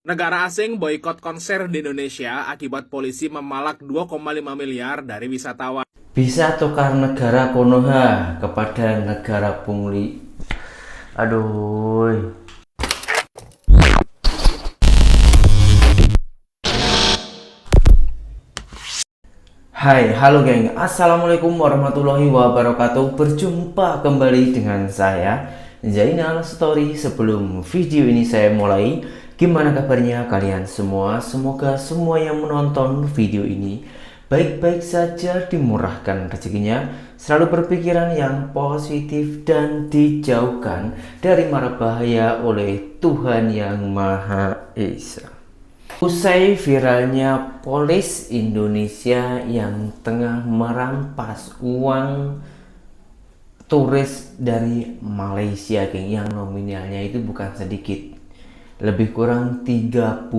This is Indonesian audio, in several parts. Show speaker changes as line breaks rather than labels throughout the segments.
Negara asing boikot konser di Indonesia akibat polisi memalak 2,5 miliar dari wisatawan.
Bisa tukar negara Konoha kepada negara pungli. Aduh. Hai, halo geng. Assalamualaikum warahmatullahi wabarakatuh. Berjumpa kembali dengan saya Zainal Story. Sebelum video ini saya mulai, gimana kabarnya kalian semua? Semoga semua yang menonton video ini baik-baik saja, dimurahkan rezekinya, selalu berpikiran yang positif dan dijauhkan dari mara bahaya oleh Tuhan Yang Maha Esa. Usai viralnya polis Indonesia yang tengah merampas uang turis dari Malaysia, geng, yang nominalnya itu bukan sedikit, lebih kurang 32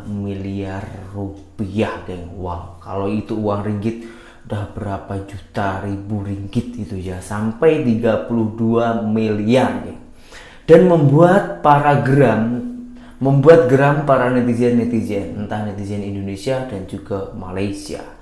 miliar rupiah, geng. Wow, kalau itu uang ringgit udah berapa juta ribu ringgit itu ya, sampai 32 miliar, geng. Dan membuat geram para netizen, entah netizen Indonesia dan juga Malaysia.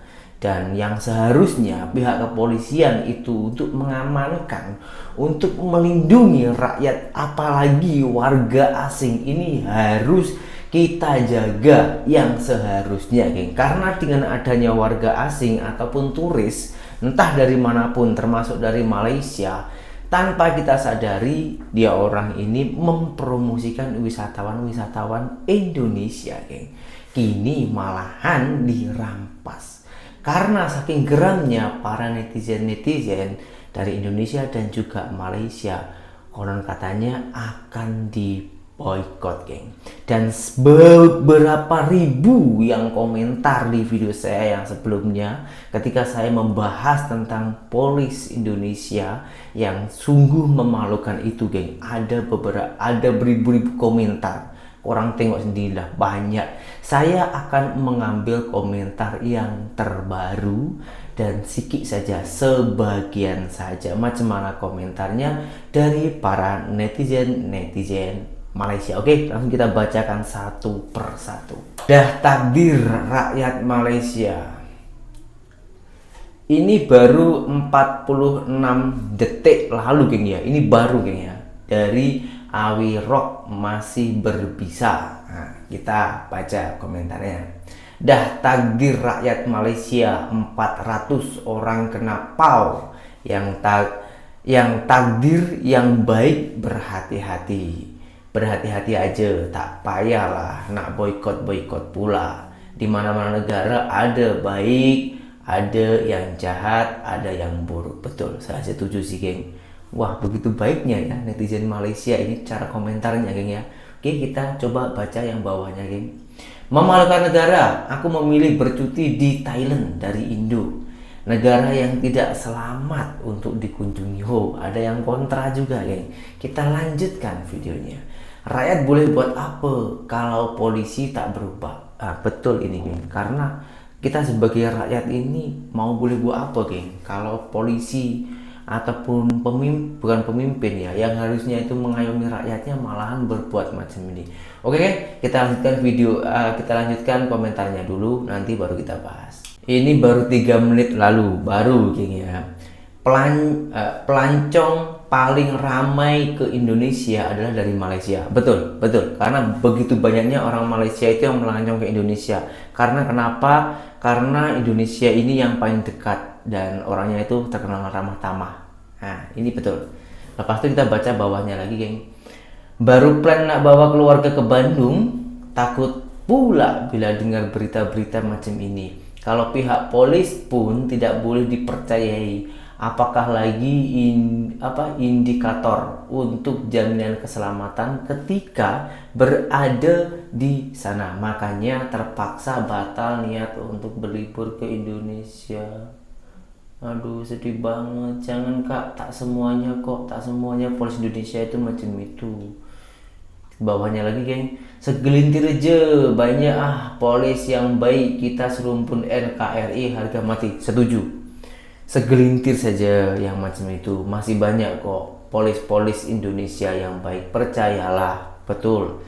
Dan yang seharusnya pihak kepolisian itu untuk mengamankan, untuk melindungi rakyat, apalagi warga asing ini, harus kita jaga yang seharusnya, geng. Karena dengan adanya warga asing ataupun turis, entah dari manapun, termasuk dari Malaysia, tanpa kita sadari dia orang ini mempromosikan wisatawan-wisatawan Indonesia, geng. Kini malahan dirampas karena saking geramnya para netizen dari Indonesia dan juga Malaysia. Konon katanya akan diboykot, geng. Dan beberapa ribu yang komentar di video saya yang sebelumnya ketika saya membahas tentang polis Indonesia yang sungguh memalukan itu, geng. Ada beribu-ribu komentar. Orang tengok sendirilah, banyak. Saya akan mengambil komentar yang terbaru dan sikit saja, sebagian saja, macam mana komentarnya dari para netizen Malaysia. Oke, langsung kita bacakan satu persatu. Dah takdir rakyat Malaysia. Ini baru 46 detik lalu, geng ya. Ini baru, geng ya. Dari Awi Rock masih berbisa. Nah, kita baca komentarnya. Dah takdir rakyat Malaysia, 400 orang kena pau. Yang takdir yang baik berhati-hati. Berhati-hati aja, tak payahlah nak boikot pula. Di mana-mana negara ada baik, ada yang jahat, ada yang buruk. Betul, saya setuju sih, geng. Wah, begitu baiknya ya netizen Malaysia ini cara komentarnya, geng ya. Oke, kita coba baca yang bawahnya, geng. Memalukan negara, aku memilih bercuti di Thailand dari Indo. Negara yang tidak selamat untuk dikunjungi. Ada yang kontra juga, geng. Kita lanjutkan videonya. Rakyat boleh buat apa kalau polisi tak berubah? Betul ini, geng. Karena kita sebagai rakyat ini mau boleh buat apa, geng? Kalau polisi ataupun bukan pemimpin ya, yang harusnya itu mengayomi rakyatnya, malahan berbuat macam ini. Oke, kita lanjutkan komentarnya dulu, nanti baru kita bahas. Ini baru 3 menit lalu, baru, geng ya. Pelancong paling ramai ke Indonesia adalah dari Malaysia. Betul, karena begitu banyaknya orang Malaysia itu yang melancong ke Indonesia. Karena kenapa? Karena Indonesia ini yang paling dekat dan orangnya itu terkenal ramah tamah. Nah, ini betul. Lepas itu kita baca bawahnya lagi, geng. Baru plan nak bawa keluarga ke Bandung, takut pula bila dengar berita-berita macam ini. Kalau pihak polis pun tidak boleh dipercayai. Apakah lagi indikator untuk jaminan keselamatan ketika berada di sana. Makanya terpaksa batal niat untuk berlibur ke Indonesia. Aduh, sedih banget. Jangan, Kak, tak semuanya polis Indonesia itu macam itu. Bawahnya lagi, geng. Segelintir aja banyak polis yang baik, kita serumpun NKRI harga mati. Setuju. Segelintir saja yang macam itu, masih banyak kok polis-polis Indonesia yang baik, percayalah. Betul.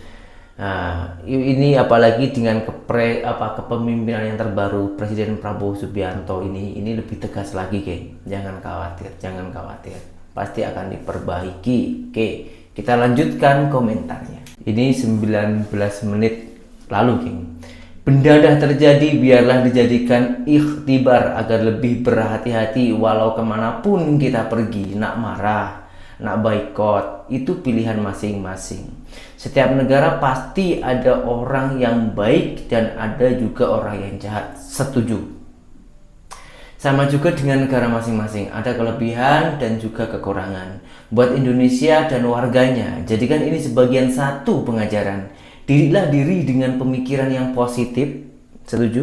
Nah, ini apalagi dengan kepemimpinan yang terbaru Presiden Prabowo Subianto ini lebih tegas lagi, geng. Jangan khawatir. Pasti akan diperbaiki. Oke, kita lanjutkan komentarnya. Ini 19 menit lalu, geng. Benda dah terjadi, biarlah dijadikan ikhtibar agar lebih berhati-hati walau kemanapun kita pergi. Nak marah, nak boikot, itu pilihan masing-masing. Setiap negara pasti ada orang yang baik dan ada juga orang yang jahat. Setuju. Sama juga dengan negara masing-masing, ada kelebihan dan juga kekurangan. Buat Indonesia dan warganya, jadikan ini sebagian satu pengajaran. Dirilah diri dengan pemikiran yang positif. Setuju.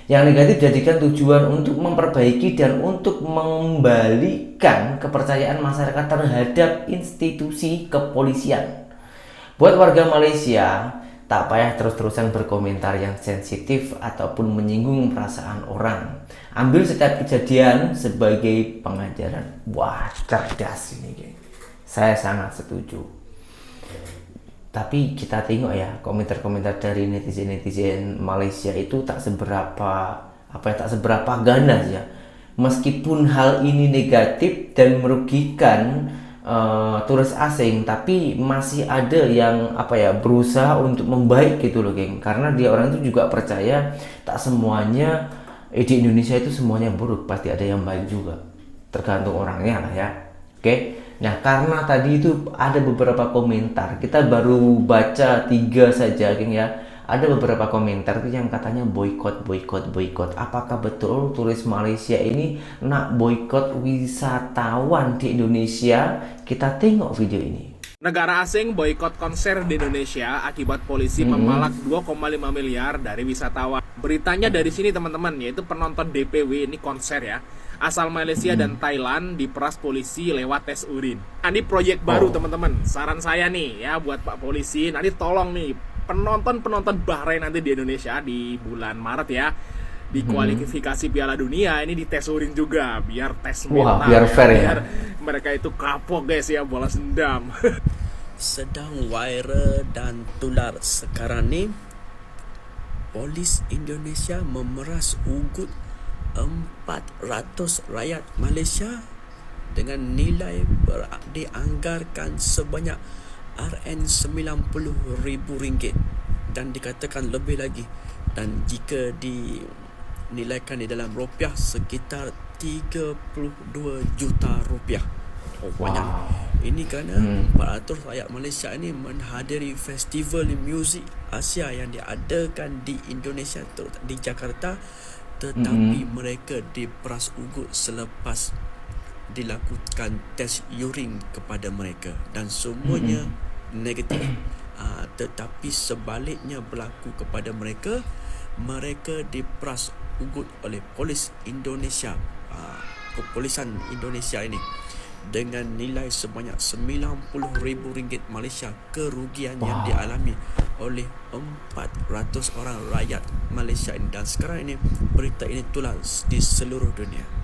Yang negatif jadikan tujuan untuk memperbaiki dan untuk mengembalikan kepercayaan masyarakat terhadap institusi kepolisian. Buat warga Malaysia, tak payah terus-terusan berkomentar yang sensitif ataupun menyinggung perasaan orang. Ambil setiap kejadian sebagai pengajaran. Wah, cerdas ini, geng. Saya sangat setuju. Tapi kita tengok ya, komentar-komentar dari netizen-netizen Malaysia itu tak seberapa ganas ya. Meskipun hal ini negatif dan merugikan turis asing, tapi masih ada yang berusaha untuk membaik gitu loh, geng. Karena dia orang itu juga percaya tak semuanya di Indonesia itu semuanya buruk, pasti ada yang baik juga. Tergantung orangnya lah ya. Oke. Nah, karena tadi itu ada beberapa komentar, kita baru baca 3 saja, geng ya. Ada beberapa komentar yang katanya boykot. Apakah betul turis Malaysia ini nak boykot wisatawan di Indonesia? Kita tengok video ini.
Negara asing boykot konser di Indonesia akibat polisi memalak 2,5 miliar dari wisatawan. Beritanya dari sini teman-teman, yaitu penonton DPW ini konser ya, asal Malaysia dan Thailand diperas polisi lewat tes urin. Ini proyek baru teman-teman. Saran saya nih ya buat Pak Polisi, nanti tolong nih penonton Bahrain nanti di Indonesia di bulan Maret ya, di kualifikasi Piala Dunia ini dites urin juga biar tes mental.
Wah, biar fair ya.
Biar mereka itu kapok guys ya, balas dendam.
Sedang viral dan tular sekarang ni, polis Indonesia memeras ugut 400 rakyat Malaysia dengan nilai dianggarkan sebanyak RM90,000 dan dikatakan lebih lagi, dan jika dinilaikan di dalam rupiah sekitar 32 juta rupiah. Banyak. Ini kerana 400 rakyat Malaysia ini menghadiri festival muzik Asia yang diadakan di Indonesia, di Jakarta, tetapi mereka diperas ugut selepas dilakukan tes urine kepada mereka dan semuanya negatif. Tetapi sebaliknya berlaku kepada mereka diperas ugut oleh polis Indonesia, kepolisian Indonesia ini dengan nilai sebanyak RM90,000 Malaysia, kerugian yang dialami oleh 400 orang rakyat Malaysia ini. Dan sekarang ini berita ini tular di seluruh dunia.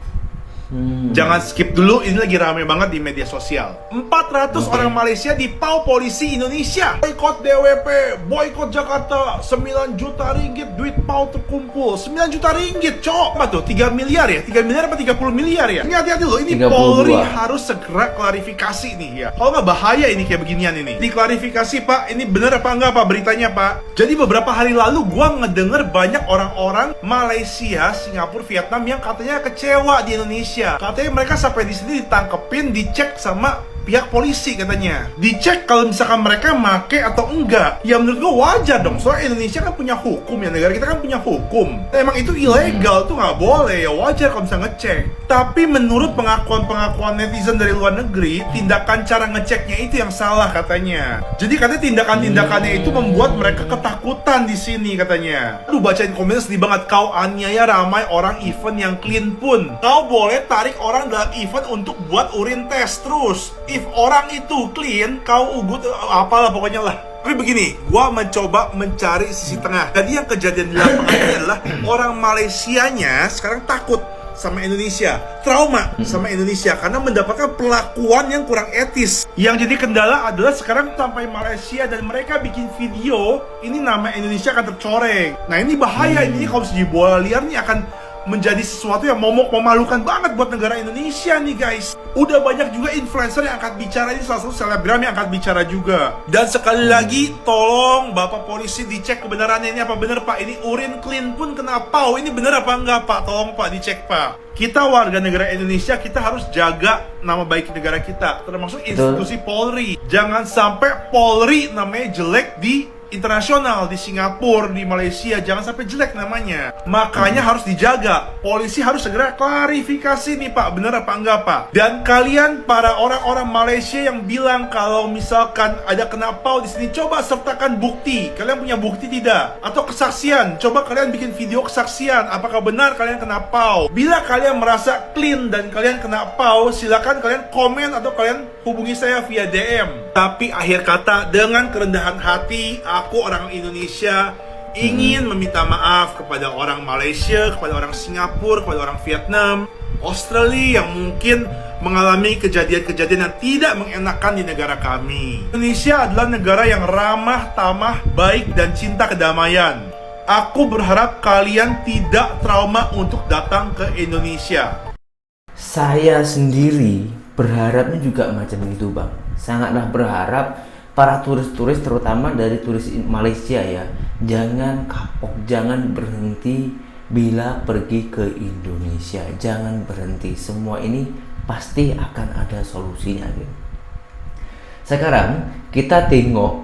Jangan skip dulu, ini lagi rame banget di media sosial. 400 orang Malaysia dipau polisi Indonesia. Boykot DWP, boykot Jakarta, 9 juta ringgit duit pau terkumpul. 9 juta ringgit, cok. Apa tuh? 3 miliar ya? 3 miliar apa 30 miliar ya? Ini hati-hati loh, ini
32.
Polri harus segera klarifikasi nih ya. Kalau nggak bahaya ini kayak beginian ini. Diklarifikasi Pak, ini bener apa enggak Pak beritanya Pak? Jadi beberapa hari lalu gua ngedenger banyak orang-orang Malaysia, Singapura, Vietnam yang katanya kecewa di Indonesia. Katanya mereka sampai di sini ditangkepin, dicek sama pihak polisi katanya. Dicek kalau misalkan mereka make atau enggak. Ya menurut gue wajar dong, soalnya Indonesia kan punya hukum ya, negara kita kan punya hukum. Emang itu ilegal tuh nggak boleh, ya wajar kalau bisa ngecek. Tapi menurut pengakuan netizen dari luar negeri, tindakan cara ngeceknya itu yang salah katanya. Jadi katanya tindakan-tindakannya itu membuat mereka ketakutan di sini katanya. Lu bacain komen sedih banget, kau aniaya ramai orang event yang clean pun. Kau boleh tarik orang dalam event untuk buat urin test terus. If orang itu clean, kau ugut apalah pokoknya lah. Tapi begini, gua mencoba mencari sisi tengah. Jadi yang kejadian di lapangan ini adalah orang Malaysianya sekarang takut. sama Indonesia, trauma sama Indonesia karena mendapatkan perlakuan yang kurang etis. Yang jadi kendala adalah sekarang sampai Malaysia dan mereka bikin video, ini nama Indonesia akan tercoreng. Nah ini bahaya, ini kalau jadi bola liar nih akan menjadi sesuatu yang momok memalukan banget buat negara Indonesia nih guys. Udah banyak juga influencer yang angkat bicara, ini salah satu selebgram yang angkat bicara juga. Dan sekali lagi tolong Bapak polisi dicek kebenarannya, ini apa bener Pak, ini urin clean pun kena pau, ini bener apa enggak Pak, tolong Pak dicek Pak. Kita warga negara Indonesia, kita harus jaga nama baik negara kita, termasuk institusi Polri. Jangan sampai Polri namanya jelek di internasional, di Singapura, di Malaysia, jangan sampai jelek namanya. Makanya harus dijaga. Polisi harus segera klarifikasi nih Pak, bener apa enggak Pak. Dan kalian para orang-orang Malaysia yang bilang kalau misalkan ada kena pau di sini, coba sertakan bukti. Kalian punya bukti tidak? Atau kesaksian? Coba kalian bikin video kesaksian. Apakah benar kalian kena pau? Bila kalian merasa clean dan kalian kena pau, silakan kalian komen atau kalian hubungi saya via DM. Tapi akhir kata, dengan kerendahan hati, aku orang Indonesia ingin meminta maaf kepada orang Malaysia, kepada orang Singapura, kepada orang Vietnam, Australia yang mungkin mengalami kejadian-kejadian yang tidak mengenakan di negara kami. Indonesia adalah negara yang ramah, tamah, baik, dan cinta kedamaian. Aku berharap kalian tidak trauma untuk datang ke Indonesia.
Saya sendiri berharapnya juga macam itu Bang. Sangatlah berharap para turis-turis, terutama dari turis Malaysia ya, jangan kapok, jangan berhenti bila pergi ke Indonesia. Jangan berhenti, semua ini pasti akan ada solusinya gitu. Sekarang kita tengok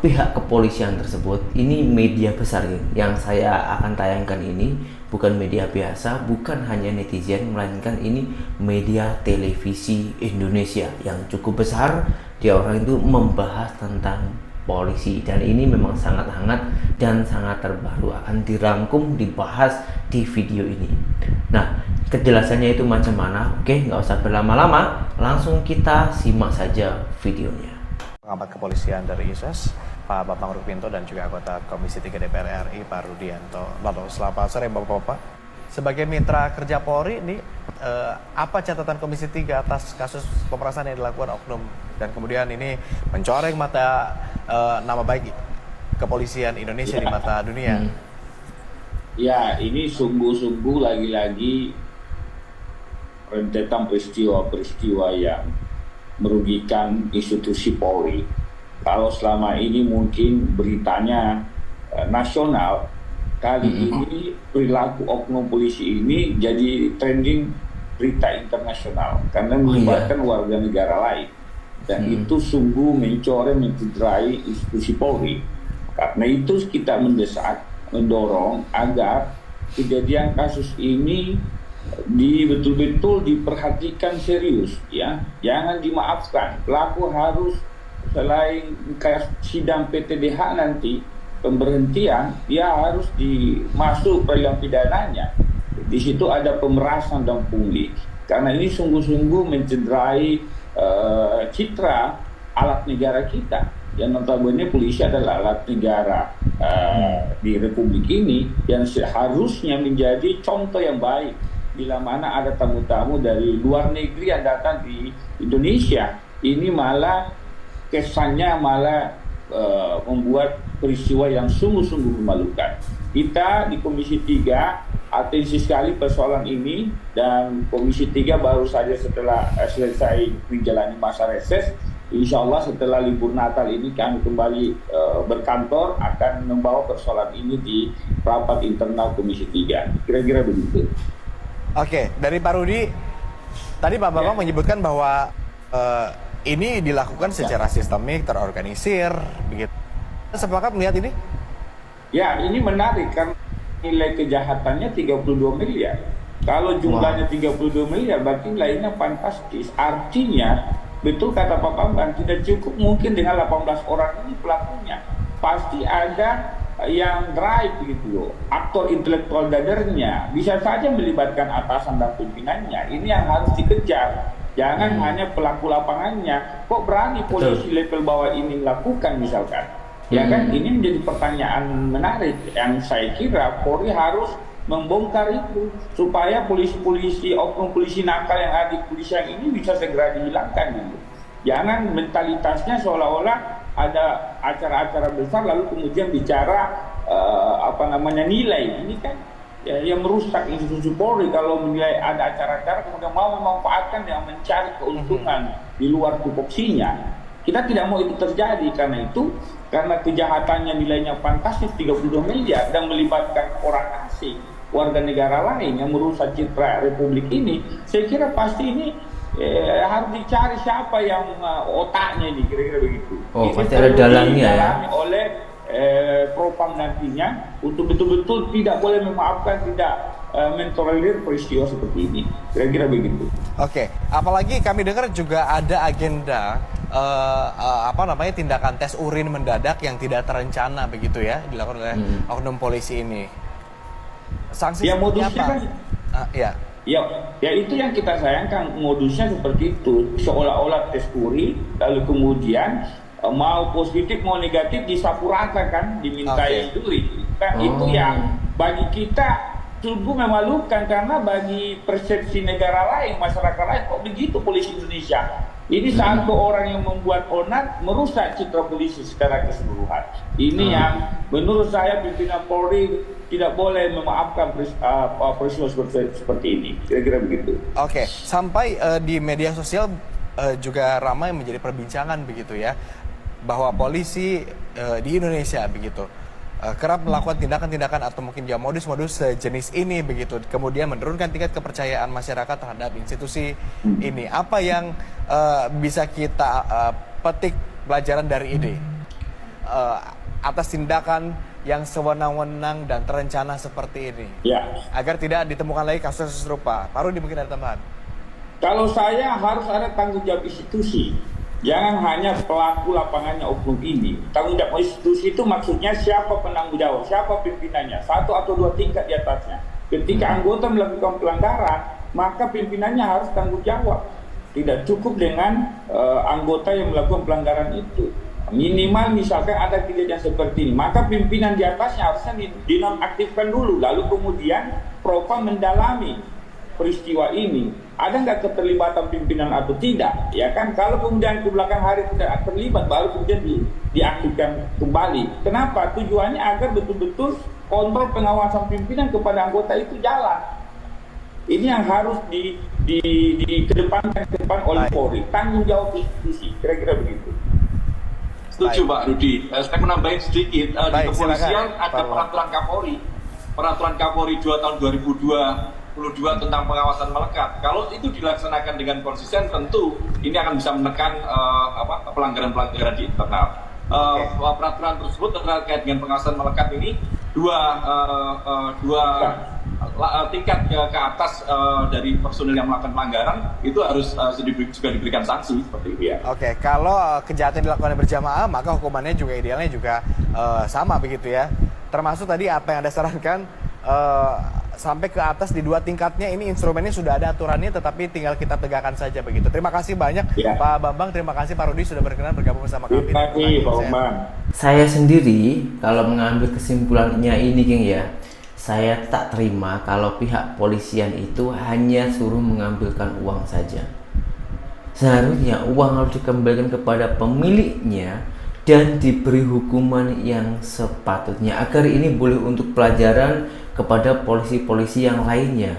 pihak kepolisian tersebut, ini media besar gitu. Yang saya akan tayangkan ini bukan media biasa, bukan hanya netizen, melainkan ini media televisi Indonesia yang cukup besar. Dia orang itu membahas tentang polisi, dan ini memang sangat hangat dan sangat terbaru, akan dirangkum, dibahas di video ini. Nah, kejelasannya itu macam mana? Oke, nggak usah berlama-lama, langsung kita simak saja videonya.
Pengamat kepolisian dari ISS, Pak Bambang Rukminto, dan juga anggota Komisi 3 DPR RI, Pak Rudianto. Lalu, selamat sore Bapak-Bapak. Sebagai mitra kerja Polri, ini apa catatan Komisi 3 atas kasus pemerasan yang dilakukan oknum, dan kemudian ini mencoreng mata nama baik kepolisian Indonesia di mata dunia?
Ya, ini sungguh-sungguh lagi-lagi rentetan peristiwa-peristiwa yang merugikan institusi Polri. Kalau selama ini mungkin beritanya nasional, kali ini perilaku oknum polisi ini jadi trending berita internasional karena melibatkan warga negara lain, dan itu sungguh mencoreng, mencederai institusi Polri. Karena itu kita mendesak, mendorong agar kejadian kasus ini betul-betul diperhatikan serius, ya, jangan dimaafkan. Pelaku harus, selain kayak sidang PTDH nanti pemberhentian, dia harus dimasuk peradilan pidananya. Di situ ada pemerasan dan pungli, karena ini sungguh-sungguh mencederai citra alat negara kita, yang notabene polisi adalah alat negara di Republik ini yang seharusnya menjadi contoh yang baik bila mana ada tamu-tamu dari luar negeri yang datang di Indonesia. Ini malah kesannya membuat peristiwa yang sungguh-sungguh memalukan. Kita di Komisi 3 atensi sekali persoalan ini, dan Komisi 3 baru saja setelah selesai menjalani masa reses, insya Allah setelah libur Natal ini kami kembali berkantor, akan membawa persoalan ini di rapat internal Komisi 3. Kira-kira begitu.
Oke, dari Pak Rudi, tadi Pak Bambang menyebutkan bahwa ini dilakukan secara sistemik, terorganisir, begitu. Sepakat melihat ini? Ya,
ini menarik karena nilai kejahatannya 32 miliar. Kalau jumlahnya 32 miliar, berarti nilainya fantastis. Artinya, betul kata Pak Bambang, tidak cukup mungkin dengan 18 orang ini pelakunya. Pasti ada yang drive gitu loh, aktor intelektual dadernya, bisa saja melibatkan atasan dan pimpinannya. Ini yang harus dikejar. Jangan hanya pelaku lapangannya. Kok berani polisi level bawah ini melakukan misalkan? Ya kan, ini menjadi pertanyaan menarik yang saya kira Polri harus membongkar itu supaya polisi-polisi, oknum polisi nakal yang ada di kepolisian ini bisa segera dihilangkan gitu. Jangan mentalitasnya seolah-olah ada acara-acara besar lalu kemudian bicara nilai. Ini kan yang merusak institusi Polri kalau menilai ada acara-acara kemudian mau memanfaatkan yang mencari keuntungan di luar tupoksinya. Kita tidak mau itu terjadi karena kejahatannya nilainya fantastis 32 miliar dan melibatkan orang asing, warga negara lain yang merusak citra Republik ini. Saya kira pasti ini harus dicari siapa yang otaknya ini, kira-kira begitu.
Oh, pasti ada dalangnya ya.
Oleh Propam nantinya untuk betul-betul tidak boleh memaafkan, tidak mentolerir peristiwa seperti ini, kira-kira begitu.
Oke, apalagi kami dengar juga ada agenda tindakan tes urin mendadak yang tidak terencana begitu ya dilakukan oleh oknum polisi ini. Sanksi
Ya
seperti
modusnya
apa?
kan, ya itu yang kita sayangkan, modusnya seperti itu, seolah-olah tes urin lalu kemudian mau positif mau negatif disapu rata kan, dimintai urin kan. Itu yang bagi kita sungguh memalukan karena bagi persepsi negara lain, masyarakat lain, kok begitu polisi Indonesia. Ini satu orang yang membuat onar merusak citra polisi secara keseluruhan. Ini yang menurut saya pimpinan Polri tidak boleh memaafkan peristiwa seperti ini. Kira-kira begitu.
Oke, sampai di media sosial juga ramai menjadi perbincangan begitu ya, bahwa polisi di Indonesia begitu kerap melakukan tindakan-tindakan atau mungkin ya modus-modus sejenis ini begitu, kemudian menurunkan tingkat kepercayaan masyarakat terhadap institusi ini. Apa yang bisa kita petik pelajaran dari ini atas tindakan yang sewenang-wenang dan terencana seperti ini, agar tidak ditemukan lagi kasus serupa? Pak Rudi mungkin ada tambahan.
Kalau saya harus ada tanggung jawab institusi. Jangan hanya pelaku lapangannya oknum ini. Tanggung jawab institusi itu maksudnya siapa penanggung jawab, siapa pimpinannya, 1 atau 2 tingkat di atasnya. Ketika anggota melakukan pelanggaran, maka pimpinannya harus tanggung jawab. Tidak cukup dengan anggota yang melakukan pelanggaran itu. Minimal misalkan ada kejadian seperti ini, maka pimpinan di atasnya harusnya dinonaktifkan dulu, lalu kemudian Propam mendalami peristiwa ini. Ada nggak keterlibatan pimpinan atau tidak? Ya kan, kalau kemudian ke belakang hari tidak terlibat, baru kemudian diaktifkan kembali. Kenapa? Tujuannya agar betul-betul kontrol pengawasan pimpinan kepada anggota itu jalan. Ini yang harus dikedepankan ke depan oleh Polri. Tanggung jawab institusi, kira-kira begitu.
Setuju Pak Rudi. Saya menambahin sedikit. Di kepolisian ada peraturan Kapolri 2 tahun 2022 tentang pengawasan melekat. Kalau itu dilaksanakan dengan konsisten, tentu ini akan bisa menekan pelanggaran-pelanggaran di internal. Peraturan tersebut terkait dengan pengawasan melekat ini dua tingkat ke atas dari personil yang melakukan pelanggaran itu harus juga diberikan sanksi seperti itu ya.
Oke, kalau kejahatan dilakukan berjamaah maka hukumannya juga idealnya juga sama begitu ya. Termasuk tadi apa yang Anda sarankan sampai ke atas di 2 tingkatnya, ini instrumennya sudah ada aturannya tetapi tinggal kita tegakkan saja begitu. Terima kasih banyak Pak Bambang, terima kasih Pak Rudi sudah berkenan bergabung bersama kami.
Terima kasih Pak Bambang.
Saya sendiri kalau mengambil kesimpulannya ini Geng ya, saya tak terima kalau pihak polisian itu hanya suruh mengambilkan uang saja. Seharusnya uang harus dikembalikan kepada pemiliknya dan diberi hukuman yang sepatutnya agar ini boleh untuk pelajaran kepada polisi-polisi yang lainnya.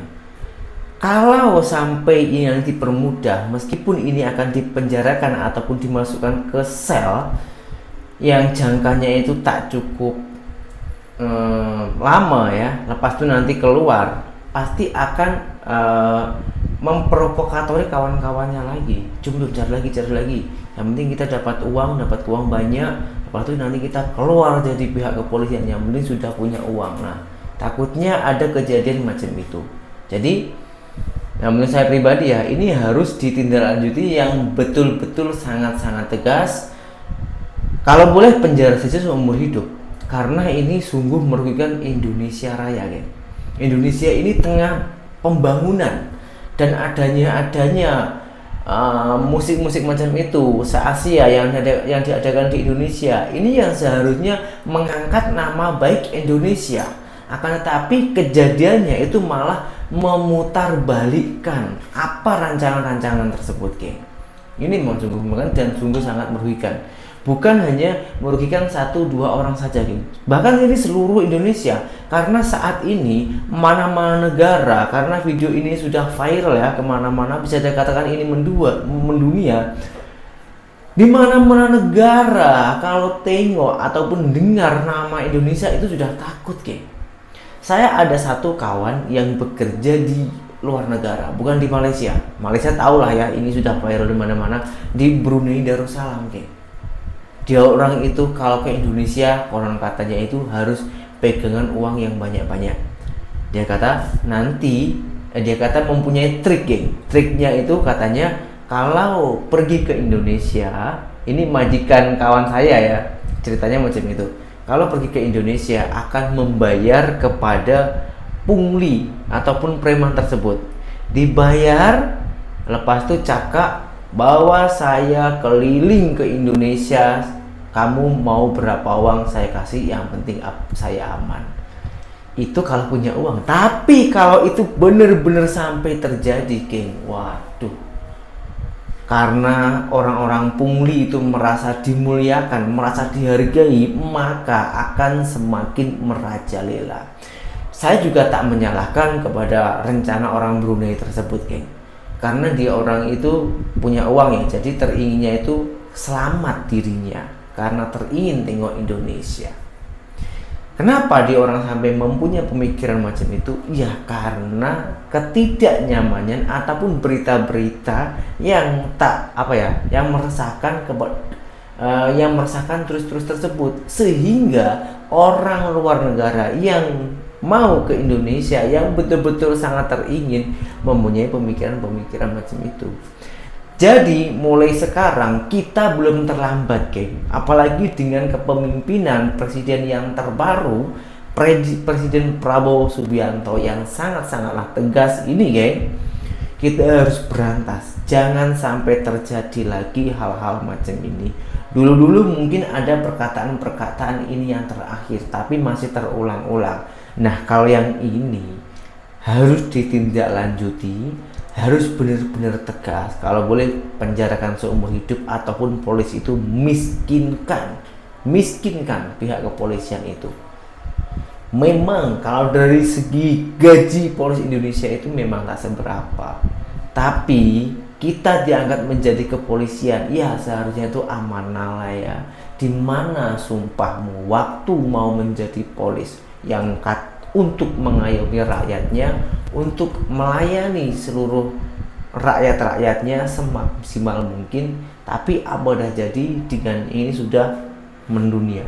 Kalau sampai ini nanti dipermudah, meskipun ini akan dipenjarakan ataupun dimasukkan ke sel yang jangkanya itu tak cukup lama ya, lepas itu nanti keluar pasti akan memprovokatori kawan-kawannya lagi. Cuma cari lagi. Yang penting kita dapat uang banyak, lepas itu nanti kita keluar jadi pihak kepolisian yang penting sudah punya uang. Nah, takutnya ada kejadian macam itu. Jadi, menurut saya pribadi ya, ini harus ditindaklanjuti yang betul-betul sangat-sangat tegas. Kalau boleh penjara saja seumur hidup, karena ini sungguh merugikan Indonesia Raya, geng. Indonesia ini tengah pembangunan dan adanya musik-musik macam itu se-Asia yang diadakan di Indonesia ini yang seharusnya mengangkat nama baik Indonesia Akan tetapi kejadiannya itu malah memutarbalikkan apa rancangan-rancangan tersebut, geng. Ini memang sungguh mengerikan dan sungguh sangat merugikan. Bukan hanya merugikan 1-2 orang saja, geng. Bahkan ini seluruh Indonesia. Karena saat ini mana-mana negara, karena video ini sudah viral ya kemana-mana, bisa dikatakan ini mendunia. Di mana-mana negara kalau tengok ataupun dengar nama Indonesia itu sudah takut, geng. Saya ada satu kawan yang bekerja di luar negara, bukan di Malaysia. Malaysia tahu lah ya, ini sudah viral di mana-mana. Di Brunei Darussalam, geng. Dia orang itu kalau ke Indonesia, konon katanya itu harus pegangan uang yang banyak-banyak. Dia kata mempunyai trik, geng. Triknya itu katanya kalau pergi ke Indonesia, ini majikan kawan saya ya, ceritanya macam itu. Kalau pergi ke Indonesia akan membayar kepada pungli ataupun preman tersebut. Dibayar, lepas itu cakap bahwa saya keliling ke Indonesia, kamu mau berapa uang saya kasih, yang penting saya aman. Itu kalau punya uang. Tapi kalau itu benar-benar sampai terjadi, geng, waduh. Karena orang-orang pungli itu merasa dimuliakan, merasa dihargai, maka akan semakin merajalela. Saya juga tak menyalahkan kepada rencana orang Brunei tersebut, geng. Karena dia orang itu punya uang ya, jadi teringinnya itu selamat dirinya. Karena teringin tengok Indonesia. Kenapa dia orang sampai mempunyai pemikiran macam itu? Ya karena ketidaknyamanan ataupun berita-berita yang yang meresahkan terus-terus tersebut, sehingga orang luar negara yang mau ke Indonesia yang betul-betul sangat teringin mempunyai pemikiran-pemikiran macam itu. Jadi mulai sekarang kita belum terlambat, geng. Apalagi dengan kepemimpinan presiden yang terbaru, Presiden Prabowo Subianto yang sangat-sangatlah tegas ini, geng. Kita harus berantas. Jangan sampai terjadi lagi hal-hal macam ini. Dulu-dulu mungkin ada perkataan-perkataan ini yang terakhir, tapi masih terulang-ulang. Nah, kalau yang ini harus ditindaklanjuti, harus benar-benar tegas. Kalau boleh penjarakan seumur hidup ataupun polisi itu miskinkan pihak kepolisian itu. Memang kalau dari segi gaji polisi Indonesia itu memang tak seberapa, tapi kita diangkat menjadi kepolisian, ya seharusnya itu amanah lah ya. Dimana sumpahmu waktu mau menjadi polis yang untuk mengayomi rakyatnya, untuk melayani seluruh rakyat-rakyatnya semaksimal mungkin, tapi apa dah jadi dengan ini sudah mendunia.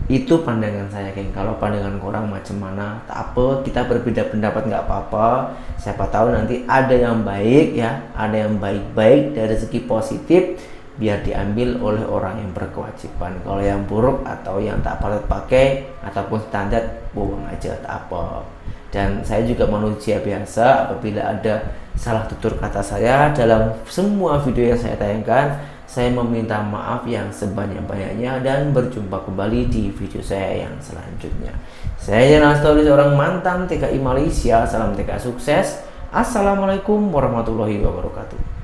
Itu pandangan saya, geng. Kalau pandangan korang macam mana, tak apa, kita berbeda pendapat nggak apa-apa. Siapa tahu nanti ada yang baik ya, ada yang baik-baik dari segi positif, biar diambil oleh orang yang berkewajiban. Kalau yang buruk atau yang tak patut pakai ataupun standar, buang aja, tak apa. Dan saya juga manusia biasa, apabila ada salah tutur kata saya dalam semua video yang saya tayangkan, saya meminta maaf yang sebanyak-banyaknya dan berjumpa kembali di video saya yang selanjutnya. Saya Yana Story, seorang mantan TKI Malaysia. Salam TKI sukses. Assalamualaikum warahmatullahi wabarakatuh.